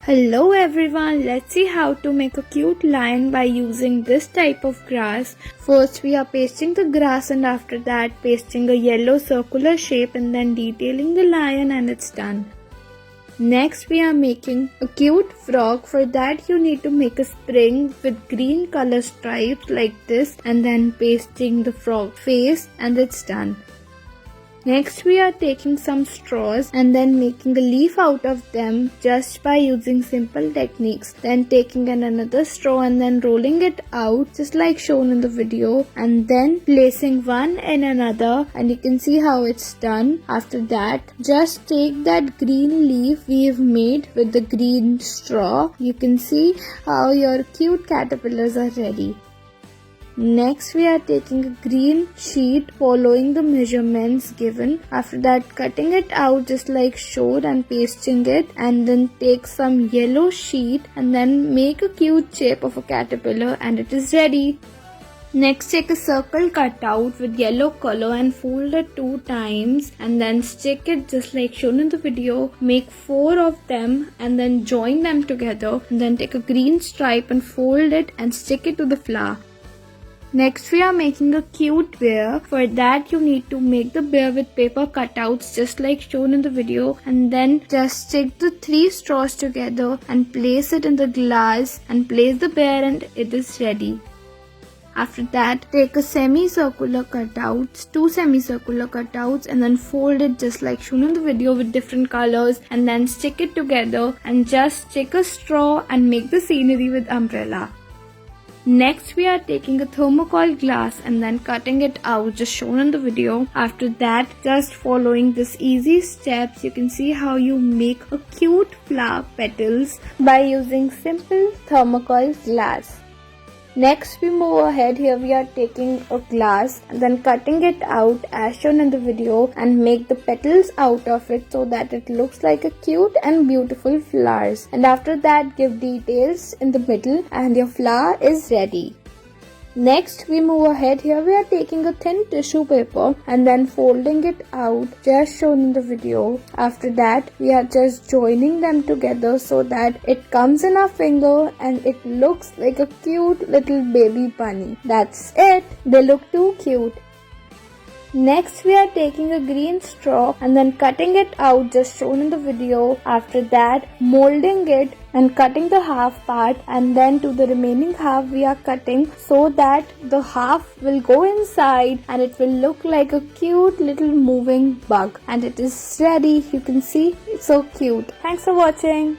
Hello everyone, let's see how to make a cute lion by using this type of grass. First we are pasting the grass and after that pasting a yellow circular shape and then detailing the lion and it's done. Next we are making a cute frog. For that you need to make a spring with green color stripes like this and then pasting the frog face and it's done. Next we are taking some straws and then making a leaf out of them just by using simple techniques. Then taking another straw and then rolling it out just like shown in the video and then placing one in another and you can see how it's done. After that just take that green leaf we've made with the green straw. You can see how your cute caterpillars are ready. Next we are taking a green sheet following the measurements given. After that cutting it out just like showed and pasting it and then take some yellow sheet and then make a cute shape of a caterpillar and it is ready. Next take a circle cut out with yellow color and fold it 2 times and then stick it just like shown in the video. Make 4 of them and then join them together and then take a green stripe and fold it and stick it to the flower. Next we are making a cute bear. For that you need to make the bear with paper cutouts just like shown in the video and then just stick the 3 straws together and place it in the glass and place the bear and it is ready. After that take a semicircular cutouts, 2 semicircular cutouts and then fold it just like shown in the video with different colors and then stick it together and just stick a straw and make the scenery with umbrella. Next we are taking a thermocol glass and then cutting it out just shown in the video. After that just following this easy steps you can see how you make a cute flower petals by using simple thermocol glass. Next we move ahead. Here we are taking a glass and then cutting it out as shown in the video and make the petals out of it so that it looks like a cute and beautiful flowers. And after that give details in the middle and your flower is ready. Next we move ahead. Here we are taking a thin tissue paper and then folding it out just shown in the video. After that we are just joining them together so that it comes in our finger and it looks like a cute little baby bunny. That's it. They look too cute. Next we are taking a green straw and then cutting it out just shown in the video. After that molding it and cutting the half part and then to the remaining half we are cutting so that the half will go inside and it will look like a cute little moving bug and it is ready. You can see it's so cute. Thanks for watching.